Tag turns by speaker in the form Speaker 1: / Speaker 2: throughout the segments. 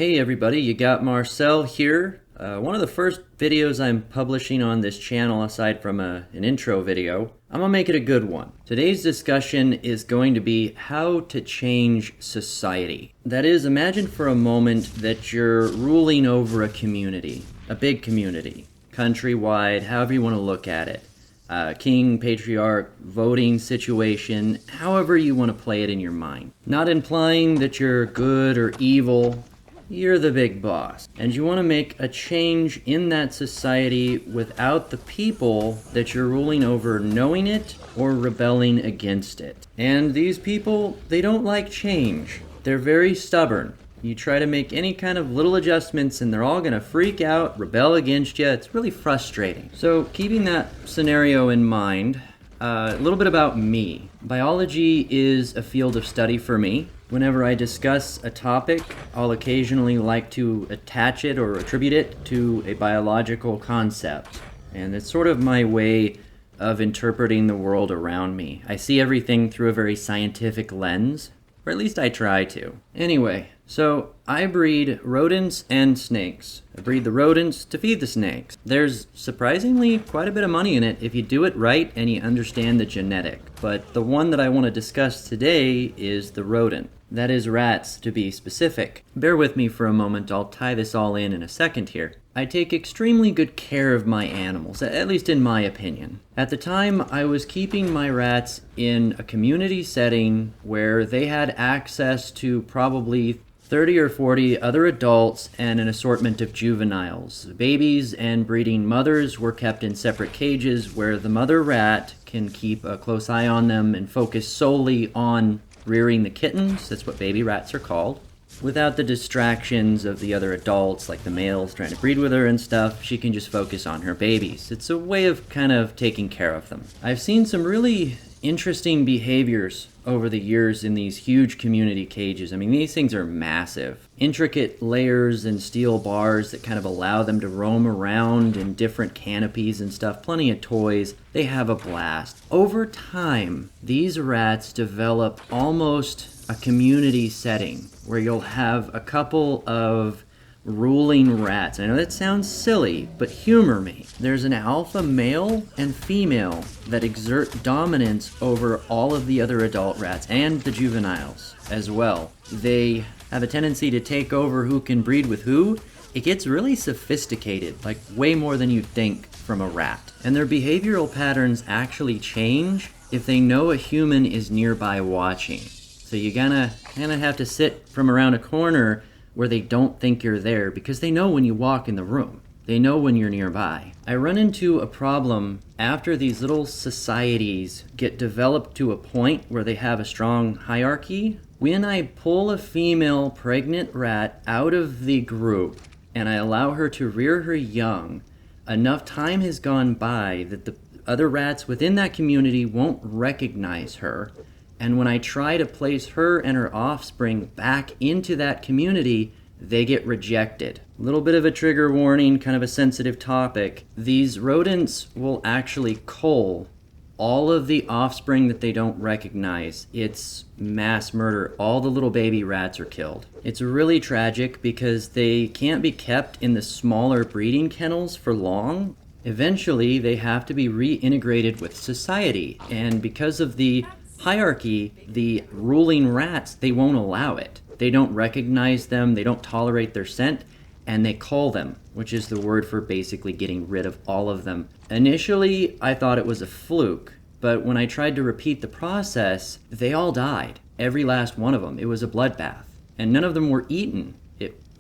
Speaker 1: Hey everybody, you got Marcel here. One of the first videos I'm publishing on this channel aside from an intro video. I'm gonna make it a good one. Today's discussion is going to be how to change society. That is, imagine for a moment that you're ruling over a community, a big community, countrywide, however you want to look at it. King, patriarch, voting situation, however you want to play it in your mind. Not implying that you're good or evil. You're the big boss, and you want to make a change in that society without the people that you're ruling over knowing it or rebelling against it. And these people, they don't like change. They're very stubborn. You try to make any kind of little adjustments and they're all going to freak out, rebel against you. It's really frustrating. So keeping that scenario in mind, a little bit about me. Biology is a field of study for me. Whenever I discuss a topic, I'll occasionally like to attach it or attribute it to a biological concept. And it's sort of my way of interpreting the world around me. I see everything through a very scientific lens, or at least I try to. Anyway, so I breed rodents and snakes. I breed the rodents to feed the snakes. There's surprisingly quite a bit of money in it if you do it right and you understand the genetic. But the one that I want to discuss today is the rodent. That is rats, to be specific. Bear with me for a moment, I'll tie this all in a second here. I take extremely good care of my animals, at least in my opinion. At the time, I was keeping my rats in a community setting where they had access to probably 30 or 40 other adults and an assortment of juveniles. Babies and breeding mothers were kept in separate cages where the mother rat can keep a close eye on them and focus solely on rearing the kittens. That's what baby rats are called. Without the distractions of the other adults, like the males trying to breed with her and stuff, she can just focus on her babies. It's a way of kind of taking care of them. I've seen some really interesting behaviors over the years in these huge community cages. I mean, these things are massive. Intricate layers and steel bars that kind of allow them to roam around in different canopies and stuff. Plenty of toys. They have a blast. Over time, these rats develop almost a community setting where you'll have a couple of ruling rats. I know that sounds silly, but humor me. There's an alpha male and female that exert dominance over all of the other adult rats and the juveniles as well. They have a tendency to take over who can breed with who. It gets really sophisticated, like way more than you'd think from a rat. And their behavioral patterns actually change if they know a human is nearby watching. So you gotta kind of have to sit from around a corner where they don't think you're there because they know when you walk in the room. They know when you're nearby. I run into a problem after these little societies get developed to a point where they have a strong hierarchy. When I pull a female pregnant rat out of the group and I allow her to rear her young, enough time has gone by that the other rats within that community won't recognize her. And when I try to place her and her offspring back into that community, they get rejected. A little bit of a trigger warning, kind of a sensitive topic. These rodents will actually cull all of the offspring that they don't recognize. It's mass murder. All the little baby rats are killed. It's really tragic because they can't be kept in the smaller breeding kennels for long. Eventually, they have to be reintegrated with society. And because of the hierarchy, the ruling rats, they won't allow it. They don't recognize them, they don't tolerate their scent, and they cull them, which is the word for basically getting rid of all of them. Initially, I thought it was a fluke, but when I tried to repeat the process, they all died. Every last one of them. It was a bloodbath. And none of them were eaten.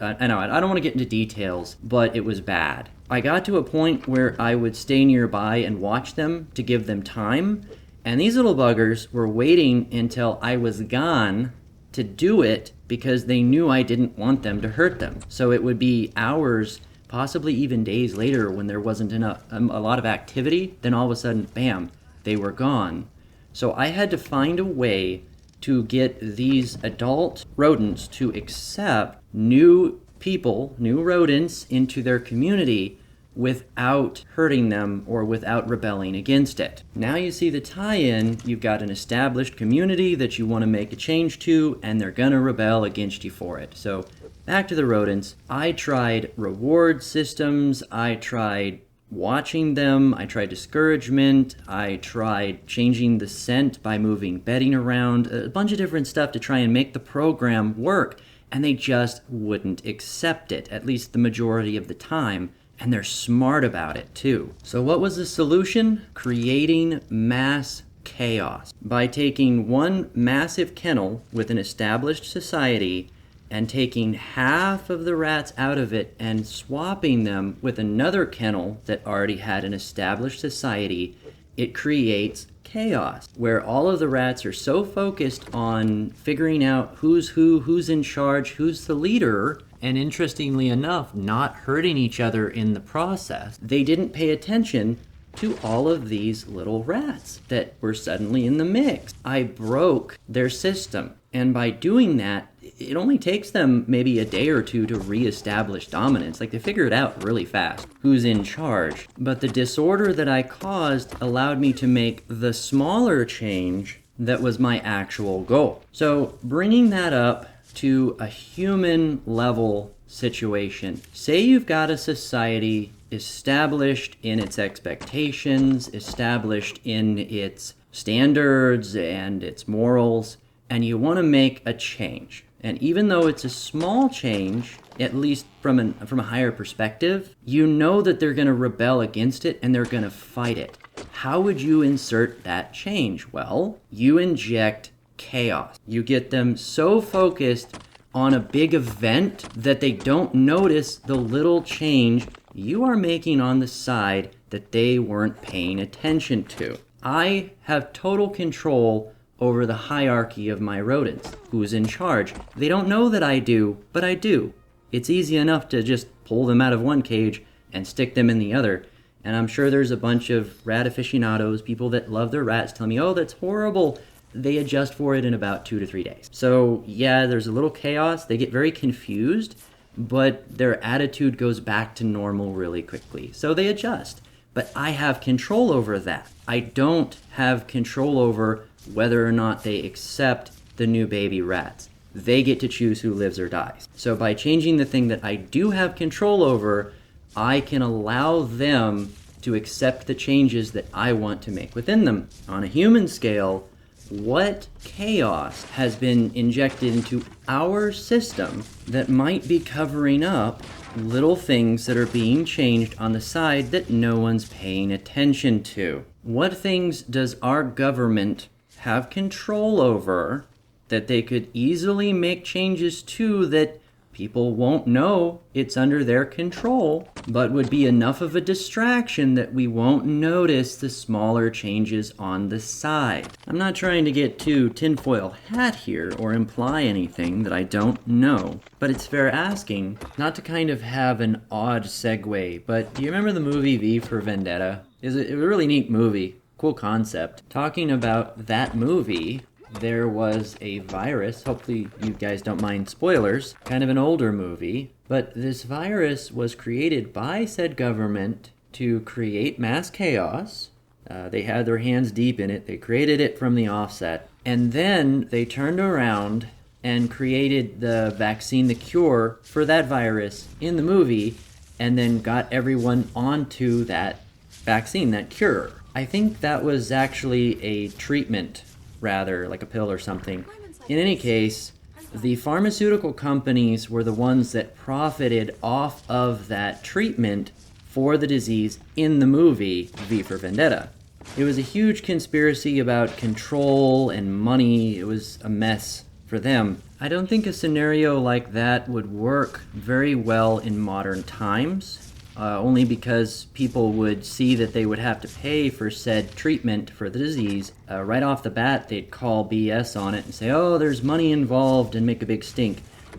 Speaker 1: I know, I don't want to get into details, but it was bad. I got to a point where I would stay nearby and watch them to give them time. And these little buggers were waiting until I was gone to do it because they knew I didn't want them to hurt them. So it would be hours, possibly even days later when there wasn't a lot of activity, then all of a sudden, bam, they were gone. So I had to find a way to get these adult rodents to accept new people, new rodents into their community without hurting them or without rebelling against it. Now you see the tie-in. You've got an established community that you want to make a change to, and they're gonna rebel against you for it. So back to the rodents. I tried reward systems, I tried watching them, I tried discouragement, I tried changing the scent by moving bedding around, a bunch of different stuff to try and make the program work, and they just wouldn't accept it, at least the majority of the time. And they're smart about it too. So what was the solution? Creating mass chaos. By taking one massive kennel with an established society and taking half of the rats out of it and swapping them with another kennel that already had an established society, it creates chaos, where all of the rats are so focused on figuring out who's who, who's in charge, who's the leader, and interestingly enough, not hurting each other in the process. They didn't pay attention to all of these little rats that were suddenly in the mix. I broke their system, and by doing that, it only takes them maybe a day or two to reestablish dominance. Like, they figure it out really fast, who's in charge. But the disorder that I caused allowed me to make the smaller change that was my actual goal. So bringing that up to a human level situation. Say you've got a society established in its expectations, established in its standards and its morals, and you want to make a change. And even though it's a small change, at least from a higher perspective, you know that they're going to rebel against it and they're going to fight it. How would you insert that change? Well, you inject chaos. You get them so focused on a big event that they don't notice the little change you are making on the side that they weren't paying attention to. I have total control over the hierarchy of my rodents. Who's in charge? They don't know that I do, but I do. It's easy enough to just pull them out of one cage and stick them in the other. And I'm sure there's a bunch of rat aficionados, people that love their rats, tell me, oh, that's horrible. They adjust for it in about 2 to 3 days. So yeah, there's a little chaos. They get very confused, but their attitude goes back to normal really quickly. So they adjust. But I have control over that. I don't have control over whether or not they accept the new baby rats. They get to choose who lives or dies. So by changing the thing that I do have control over, I can allow them to accept the changes that I want to make within them. On a human scale, what chaos has been injected into our system that might be covering up little things that are being changed on the side that no one's paying attention to? What things does our government have control over that they could easily make changes to that people won't know it's under their control, but would be enough of a distraction that we won't notice the smaller changes on the side? I'm not trying to get too tinfoil hat here or imply anything that I don't know, but it's fair asking, not to kind of have an odd segue, but do you remember the movie V for Vendetta? It was a really neat movie, cool concept. Talking about that movie, there was a virus, hopefully you guys don't mind spoilers, kind of an older movie, but this virus was created by said government to create mass chaos. They had their hands deep in it, they created it from the offset, and then they turned around and created the vaccine, the cure for that virus in the movie, and then got everyone onto that vaccine, that cure. I think that was actually a treatment, rather, like a pill or something. In any case, the pharmaceutical companies were the ones that profited off of that treatment for the disease in the movie V for Vendetta. It was a huge conspiracy about control and money. It was a mess for them. I don't think a scenario like that would work very well in modern times. Only because people would see that they would have to pay for said treatment for the disease. Right off the bat, they'd call BS on it and say, oh, there's money involved, and make a big stink.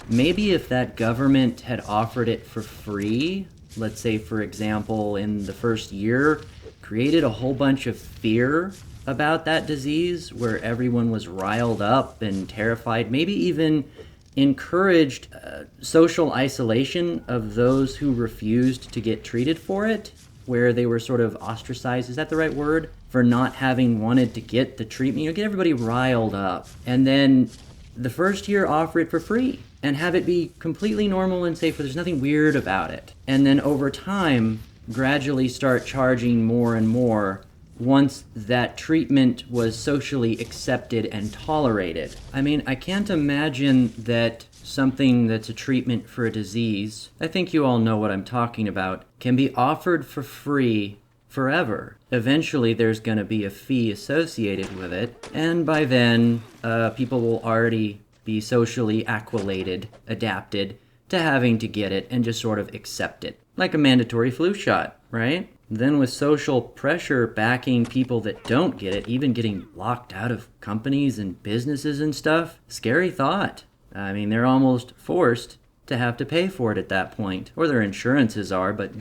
Speaker 1: Maybe if that government had offered it for free, let's say, for example, in the first year, created a whole bunch of fear about that disease where everyone was riled up and terrified, maybe even encouraged social isolation of those who refused to get treated for it, where they were sort of ostracized, is that the right word? For not having wanted to get the treatment. Get everybody riled up. And then the first year offer it for free and have it be completely normal and safe, where there's nothing weird about it. And then over time, gradually start charging more and more once that treatment was socially accepted and tolerated. I mean, I can't imagine that something that's a treatment for a disease, I think you all know what I'm talking about, can be offered for free forever. Eventually there's going to be a fee associated with it, and by then people will already be socially acquilated, adapted to having to get it and just sort of accept it. Like a mandatory flu shot, right? Then with social pressure backing people that don't get it, even getting locked out of companies and businesses and stuff, scary thought. I mean, they're almost forced to have to pay for it at that point. Or their insurances are, but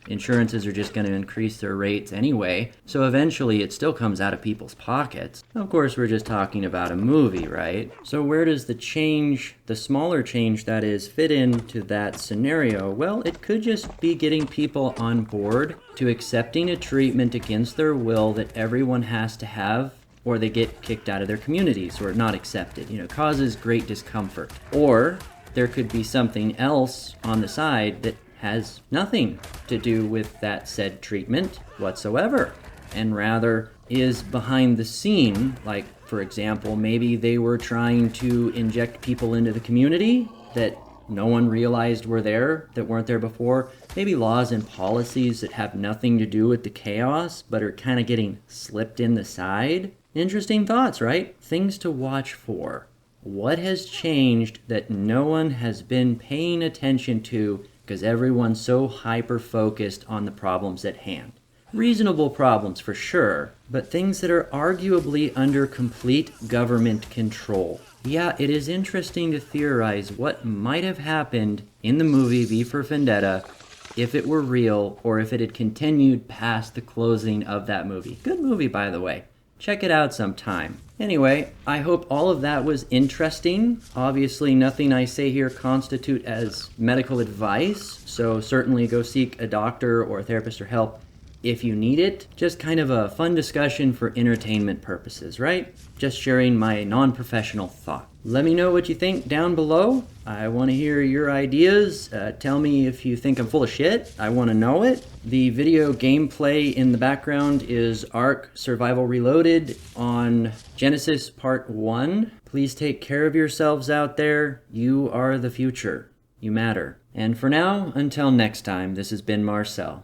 Speaker 1: insurances are just going to increase their rates anyway. So eventually it still comes out of people's pockets. Of course, we're just talking about a movie, right? So where does the change, the smaller change that is, fit into that scenario? Well, it could just be getting people on board to accepting a treatment against their will that everyone has to have, or they get kicked out of their communities or not accepted. Causes great discomfort. Or there could be something else on the side that has nothing to do with that said treatment whatsoever, and rather is behind the scene. Like, for example, maybe they were trying to inject people into the community that no one realized were there, that weren't there before. Maybe laws and policies that have nothing to do with the chaos, but are kind of getting slipped in the side. Interesting thoughts, right? Things to watch for. What has changed that no one has been paying attention to because everyone's so hyper-focused on the problems at hand? Reasonable problems for sure, but things that are arguably under complete government control. Yeah, it is interesting to theorize what might have happened in the movie V for Vendetta if it were real, or if it had continued past the closing of that movie. Good movie, by the way. Check it out sometime. Anyway, I hope all of that was interesting. Obviously, nothing I say here constitute as medical advice, so certainly go seek a doctor or a therapist or help if you need it. Just kind of a fun discussion for entertainment purposes, right? Just sharing my non-professional thought. Let me know what you think down below. I want to hear your ideas. Tell me if you think I'm full of shit. I want to know it. The video gameplay in the background is Ark Survival Reloaded on Genesis Part 1. Please take care of yourselves out there. You are the future. You matter. And for now, until next time, this has been Marcel.